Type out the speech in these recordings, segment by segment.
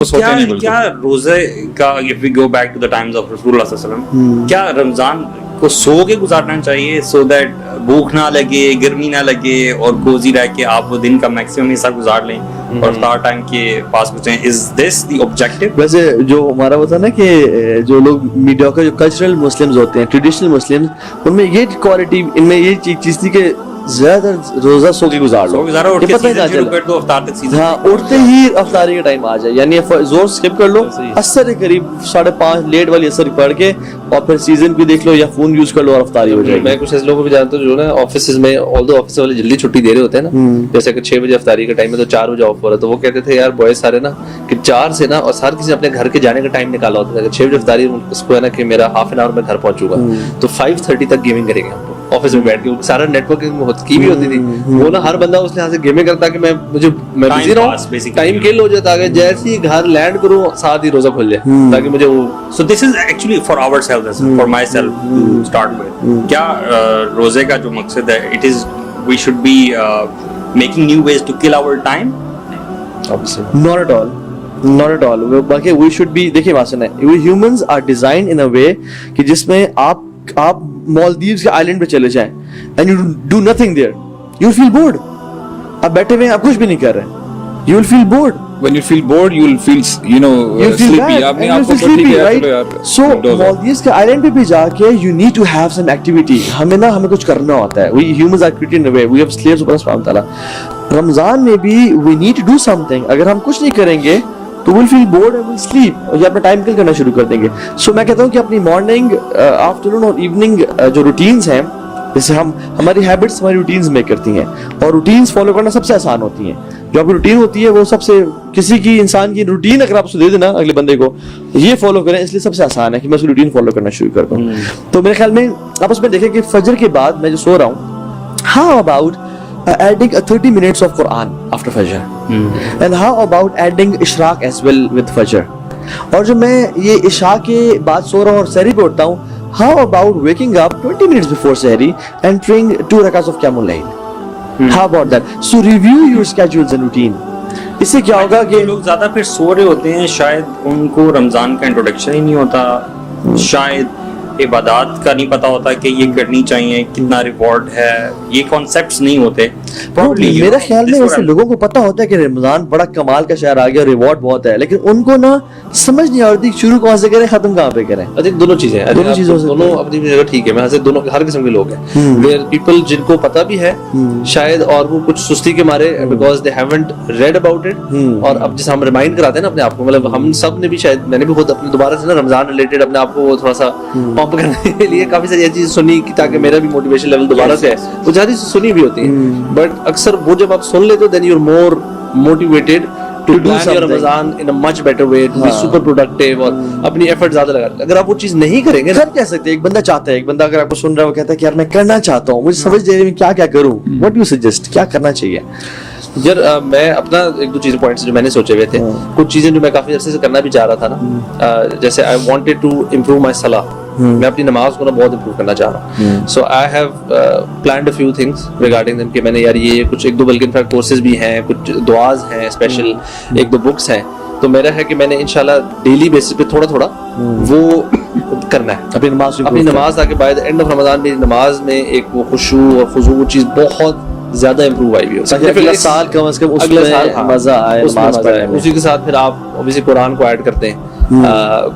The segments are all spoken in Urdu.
کیا روزے کا if we go back to the times of رسول اللہ صلی اللہ علیہ وسلم, کیا رمضان کو سو کے گزارنا چاہیے so that بھوک نہ لگے, گرمی نہ لگے اور کوزی رہ کے آپ وہ دن کا میکسیمم حصہ گزار لیں اور افطار ٹائم کے پاس پہنچیں؟ is this the objective؟ ویسے جو ہمارا ہوتا ہے نا کہ جو لوگ میڈیا کا جو کلچرل مسلمز ہوتے ہیں, ٹریڈیشنل مسلمز, ان میں یہ کوالٹی, ان میں یہ چیز تھی کہ زیادہ روزہ سو کے گزار لو, ہاں اٹھتے ہی افطاری کا ٹائم آ جائے, یعنی زور سکپ کر لو, اثر قریب 5:30 لیٹ والی اثر پڑھ کے اور پھر سیزن بھی دیکھ لو یا فون یوز کر لو اور افطاری ہو جائے. میں کچھ ایسے لوگوں کو بھی جانتا ہوں جو نا آفیسز میں, آلدو آفس والے جلدی چھٹی دے رہے ہوتے ہیں نا, جیسے کہ 6 بجے افطاری کا ٹائم ہے تو 4 بجے آف ہو رہا ہے, تو وہ کہتے تھے یار بوائز سارے نا کہ 4 سے نا, اور ہر کسی نے اپنے گھر کے جانے کا ٹائم نکالا ہوتا ہے, 6 بجے افطاری اس کو ہے نا کہ میرا ہاف این آور میں گھر پہنچوں گا, تو 5:30 تک گیمنگ کریں گے ہم لوگ آفس میں بیٹھ کے. سارا نیٹ ورکنگ کی بھی ہوتی تھی, وہ نا ہر بندہ اس لحاظ سے گیمنگ کرتا کہ میں بزی رہوں, ٹائم کل ہو جاتا ہے, جیسے ہی گھر لینڈ کروں ساتھ ہی روزہ کھل جائے تاکہ مجھے وہ. So this is actually for ourselves, for myself to start with. کیا روزے کا جو مقصد ہے, it is we should be making new ways to kill our time? Not at all. Not at all. باقی we should be, دیکھیں بات سنیں, we humans are designed in a way کہ جس میں آپ مالدیوز کے آئلینڈ پہ چلے جائیں and you do nothing there, you will feel bored. آپ بیٹھے ہوئے ہیں, آپ کچھ بھی نہیں کر رہے, you will feel bored. When you feel bored, you will feel, you know, sleepy. آپ کو sleepy, right? So مالدیوز کے آئلینڈ پہ بھی جا کے you need to have some activity. ہمیں کچھ کرنا ہوتا ہے. We humans are created in a way. We have slaves of Allah subhanahu wa ta'ala. رمضان میں بھی we need to do something. اگر ہم کچھ نہیں کریں گے تو we'll feel bored and we'll sleep, اور یہ اپنا ٹائم کل کرنا شروع کر دیں گے. سو میں کہتا ہوں کہ اپنی مارننگ, آفٹرنون اور ایوننگ جو روٹینز ہیں, جیسے ہماری ہیبٹس ہماری روٹینز میک کرتی ہیں, اور روٹینز فالو کرنا سب سے آسان ہوتی ہیں. جو آپ کی روٹین ہوتی ہے وہ سب سے, کسی کی انسان کی روٹین اگر آپ اس کو دے دینا اگلے بندے کو یہ فالو کریں, اس لیے سب سے آسان ہے کہ میں اس کی روٹین فالو کرنا شروع کر دوں. تو میرے خیال میں آپ اس میں دیکھیں کہ فجر کے بعد میں جو سو رہا ہوں, how about adding 30 minutes of Quran after Fajr, and how about adding Ishraq as well with Fajr. اور جو میں یہ عشاء کے بعد سو رہا ہوں اور سحری پہ اٹھتا ہوں, how about waking up 20 minutes before sehri and praying 2 rakats of Qiyamul Layl. How about that? So review your schedules and routine. اس سے کیا ہوگا کہ لوگ زیادہ پھر سو رہے ہوتے ہیں, شاید ان کو رمضان کا انٹروڈکشن ہی نہیں ہوتا, شاید عبادات کا نہیں پتا ہوتا کہ یہ کرنی چاہیے, کتنا ریوارڈ ہے, یہ کانسیپٹس نہیں ہوتے. میرا خیال میں ویسے لوگوں کو پتا ہوتا ہے کہ رمضان بڑا کمال کا شہر آ گیا, ریوارڈ بہت ہے, لیکن ان کو نا سمجھ نہیں آتی شروع کہاں سے کریں, ختم کہاں پہ کریں. دونوں چیزیں ہیں, دونوں چیزوں سے دونوں اپنی جگہ ٹھیک ہے. میں سے دونوں ہر قسم کے لوگ ہیں, ویئر پیپل جن کو پتا بھی ہے شاید, اور وہ کچھ سستی کے مارے because they haven't read about it, اور اب جیسے ہم ریمائنڈ کراتے ہیں نا اپنے آپ کو, مطلب ہم سب نے بھی, شاید میں نے بھی خود اپنے دوبارہ سے نا رمضان ریلیٹڈ اپنے آپ کو تھوڑا سا پمپ کرنے کے لیے کافی ساری چیزیں سنی تاکہ میرا بھی موٹیویشن لیول دوبارہ سے ہے. وہ زیادہ سنی بھی ہوتی ہیں, بٹ اکثر وہ جب آپ سن لیتے ہو then you are more motivated to plan your Ramadan in a much better way, to be super productive اور اپنی ایفرٹ زیادہ لگاتے. اگر آپ وہ چیز نہیں کریں گے, کر کہہ سکتے ایک بندہ چاہتا ہے, ایک بندہ اگر آپ کو سن رہا ہے وہ کہتا ہے کہ یار میں کرنا چاہتا ہوں, مجھے سمجھ دے رہی میں کیا کروں, what do you suggest, کیا کرنا چاہیے؟ یار میں اپنا 2 پوائنٹس جو میں نے سوچے ہوئے تھے, کچھ چیزیں جو میں کافی عرصے سے کرنا بھی چاہ رہا تھا نا, جیسے I wanted to improve my salah, میں اپنی نماز کو نا بہت امپروو کرنا چاہ رہا ہوں. So I have planned a few things regarding them, کہ میں نے یار یہ کچھ 1-2 بلکہ انفیکٹ کورسز بھی ہیں, کچھ دعاز ہیں اسپیشل, 1-2 بکس ہیں. تو میرا ہے کہ میں نے انشاءاللہ ڈیلی بیسس پہ تھوڑا تھوڑا وہ کرنا ہے اپنی نماز, تاکہ بائی دا اینڈ آف رمضان میری نماز میں ایک وہ خشوع اور خضوع چیز بہت زیادہ امپروو آئی بھی ہو, اگلا سال کم از کم اگلے سال مزہ آئے نماز پڑھنے میں. اسی کے ساتھ پھر آپ اوبویسلی قرآن کو ایڈ کرتے ہیں,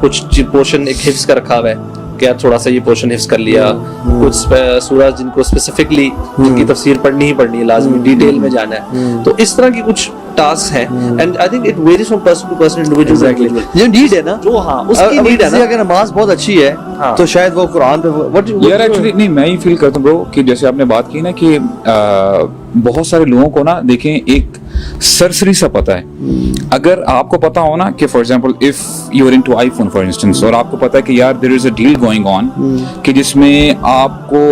کچھ پورشن ایک حفظ کا رکھا ہوا ہے کہ تھوڑا سا یہ پورشن حفظ کر لیا, کچھ سورہ جن کو اسپیسیفکلی جن کی تفسیر پڑھنی ہی پڑھنی ہے, لازمی ڈیٹیل میں جانا ہے. تو اس طرح کی کچھ ٹاسک ہیں, and I think it varies from person to person, individual. جو نیڈ ہے نا, جو ہاں اس کی نیڈ ہے نا, اگر نماز بہت اچھی ہے تو شاید وہ قرآن پہ یار ایکچولی نہیں, میں ہی فیل کرتا ہوں برو کہ جیسے آپ نے بات کی نا کہ بہت سارے لوگوں کو نا دیکھیں ایک سرسری سا پتا ہے. اگر آپ کو پتا ہو نا کہ for example if you are into iPhone for instance, اور آپ کو پتا ہے کہ یار دیر از اے ڈیل گوئنگ آن کہ جس میں آپ کو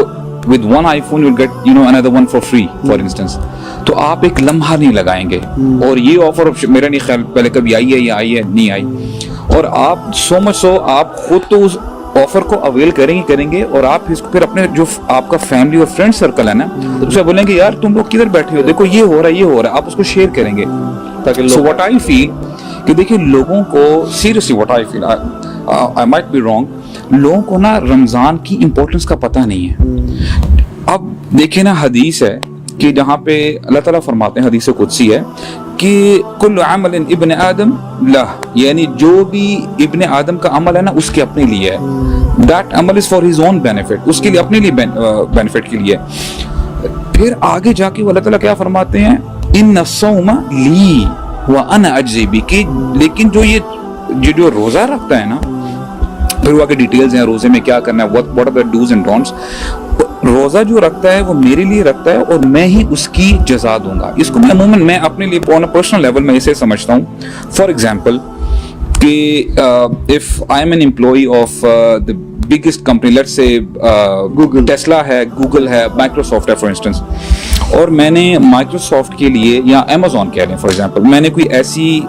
with one iPhone you'll get another one for free for instance, تو آپ ایک لمحہ نہیں لگائیں گے, اور یہ آفر میرا نہیں خیال پہلے کبھی آئی ہے یا آئی ہے نہیں آئی, اور آپ سو مچ سو آپ خود تو اس آفر کو اویل کریں گے, اور آپ اس کو پھر اپنے جو آپ کا فیملی اور فرینڈ سرکل ہے نا اسے بولیں گے یار تم لوگ کدھر بیٹھے ہو, دیکھو یہ ہو رہا ہے, آپ اس کو شیئر کریں گے تاکہ. سو واٹ آئی فیل کہ دیکھیں لوگوں کو seriously what I feel I might be wrong, لوگوں کو نا رمضان کی امپورٹنس کا پتہ نہیں ہے. اب دیکھیں نا حدیث ہے کہ جہاں پہ اللہ تعالیٰ فرماتے ہیں، حدیث قدسی ہے کہ کل عمل ابن آدم لہ، یعنی جو بھی ابن آدم کا عمل ہے نا اس کے اپنے لیے ہے. دیٹ عمل is for his own benefit, اس کے لیے اپنے لیے بینیفٹ کے لیے. پھر آگے جا کے وہ اللہ تعالیٰ کیا فرماتے ہیں، ان الصوم لی وانا اجزی بہ، کہ لیکن جو روزہ رکھتا ہے نا، پھر وہ آگے ڈیٹیلز ہیں روزے میں کیا کرنا ہے، what are the do's and don'ts. روزہ جو رکھتا ہے وہ میرے لیے رکھتا ہے اور میں ہی اس کی جزا دوں گا. اس کو میں عموماً میں اپنے لیے پرسنل لیول میں اسے سمجھتا ہوں. فار ایگزامپل کہ if I am an employee of the biggest company, let's say Google, Tesla ہے، Google ہے، Microsoft ہے فار انسٹنس، اور میں نے Microsoft کے لیے یا Amazon کہہ لیں فار ایگزامپل، میں نے کوئی ایسی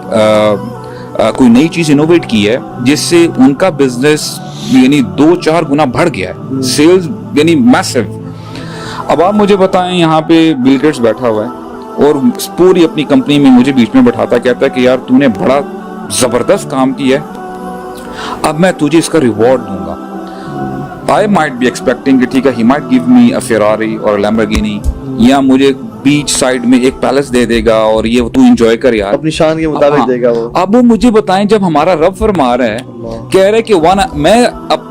کوئی نئی چیز انوویٹ کی ہے جس سے ان کا بزنس یعنی 2-4 گنا بڑھ گیا ہے، سیلز یعنی میسو. اب آپ مجھے بتائیں، یہاں پہ بل گیٹس بیٹھا ہوا ہے اور پوری اپنی کمپنی میں مجھے بیچ میں بٹھاتا ہے، کہتا ہے کہ یار تو نے بڑا زبردست کام کیا ہے، اب میں تجھے اس کا ریوارڈ دوں گا. I might be expecting کہ ٹھیک ہے he might give me a Ferrari اور Lamborghini، یا مجھے بیچ سائڈ میں ایک پیلس دے دے گا اور یہ تو انجوائے کر یار، اپنی شان کے مطابق دے گا وہ. اب وہ مجھے بتائیں جب ہمارا رب فرما رہا ہے، کہہ رہے کہ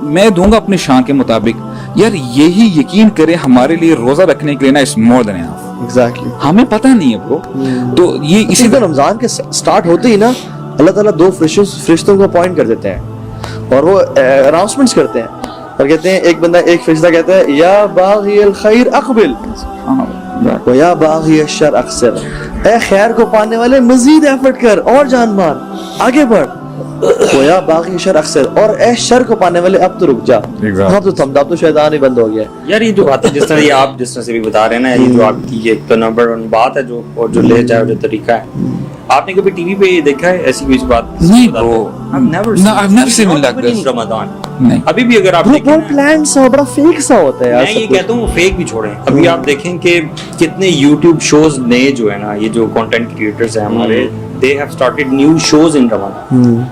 میں دوں گا اپنی شان کے مطابق، یار یہی یقین کرے ہمارے لیے روزہ رکھنے کے لیے نا اس مور دین انف. ایگزیکٹلی، ہمیں پتہ نہیں ہے برو. تو یہ اسی طرح رمضان کے سٹارٹ ہوتے ہی نا اللہ تعالیٰ 2 فرشتوں کو اپوائنٹ کر دیتے ہیں اور وہ اناؤنسمنٹس کرتے ہیں اور کہتے ہیں، ایک بندہ ایک فرشتہ کہتا ہے یا باغی الخیر اقبل و یا باغی الشر اقصر، اے خیر کو پانے والے مزید ایفرٹ کر اور جان مار، آگے بڑھ. و یا باغی الشر اقصر، اور اے شر کو پانے والے اب تو رک جا. اب تو تھم، اب تو شیطان ہی بند ہو گیا. یار یہ جو بات ہے، جس طرح یہ آپ جس طرح سے بھی بتا رہے ہیں نا، یہ جو آپ کی ایک تو نمبر 1 بات ہے جو اور جو لے جائے جو طریقہ ہے، آپ نے کبھی ٹی وی پہ یہ دیکھا ہے ایسی کوئی بات؟ نہیں bro. No, I've never seen it like this. رمضان نہیں. ابھی بھی اگر آپ وہ دیکھیں، پلان سا بڑا فیک سا ہوتا ہے یار. میں یہ کہتا ہوں فیک بھی چھوڑیں، ابھی آپ دیکھیں کہ کتنے یوٹیوب شوز نئے جو ہے نا، یہ جو کنٹینٹ کریٹرز ہیں ہمارے، they have started new shows in رمضان.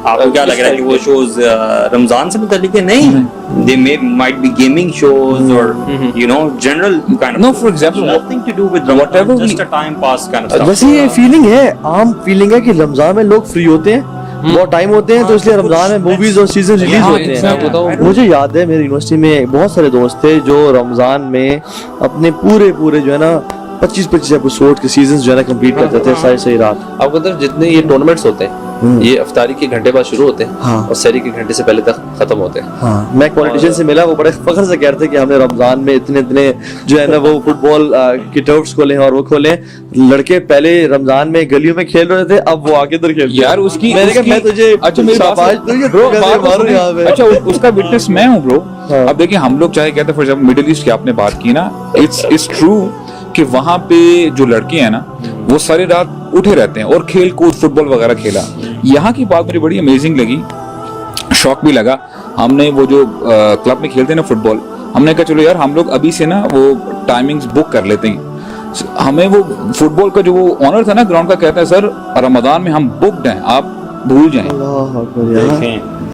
آپ کو کیا لگ رہا ہے کہ وہ شوز رمضان سے متعلق ہے؟ نہیں، they might be gaming shows or you know general kind of. No, for example, nothing to do with Ramadan, just a time pass kind of stuff. ویسے یہ فیلنگ ہے، عام فیلنگ ہے کہ رمضان میں لوگ فری ہوتے ہیں، بہت ٹائم ہوتے ہیں، تو اس لیے رمضان میں موویز اور سیزن ریلیز ہوتے ہیں. مجھے یاد ہے میری یونیورسٹی میں بہت سارے دوست تھے جو رمضان میں اپنے پورے جو ہے نا 25 ایپیسوڈ کے سیزنز جو ہے نا کمپلیٹ کرتے تھے ساری رات. آپ کو جتنے یہ ٹورنامنٹس ہوتے ہیں یہ افطاری کے گھنٹے بعد شروع ہوتے ہیں اور سحری کے گھنٹے سے پہلے تک ختم ہوتے ہیں. میں ایک پولیٹیشین سے ملا، وہ بڑے فخر سے کہہ رہے تھے کہ ہم نے رمضان میں اتنے جو ہے نا وہ فٹ بال کی ٹرفس کھولے اور وہ کھولے. لڑکے پہلے رمضان میں گلیوں میں کھیل رہے تھے، اب وہ آگے ادھر کھیلتے یار. اس کی میں نے کہا میں تجھے اچھا اس کا وٹنس میں ہوں برو. اب دیکھیں ہم لوگ چاہے کہتے ہیں فار ایگزامپل مڈل ایسٹ کی آپ نے بات کی نا، اٹس ٹرو کہ وہاں پہ جو لڑکے ہیں نا وہ ساری رات اٹھے رہتے ہیں اور کھیل کود فٹ بال وغیرہ کھیلا. یہاں کی بات مجھے بڑی امیزنگ لگی، شوق بھی لگا. ہم نے وہ جو کلب میں کھیلتے ہیں نا فٹ بال، ہم نے کہا چلو یار ہم لوگ ابھی سے نا وہ ٹائمنگز بک کر لیتے ہیں. ہمیں وہ فٹ بال کا جو وہ آنر تھا نا گراؤنڈ کا، کہتا ہے سر رمضان میں ہم بکڈ ہیں، آپ بھول جائیں. اللہ اکبر.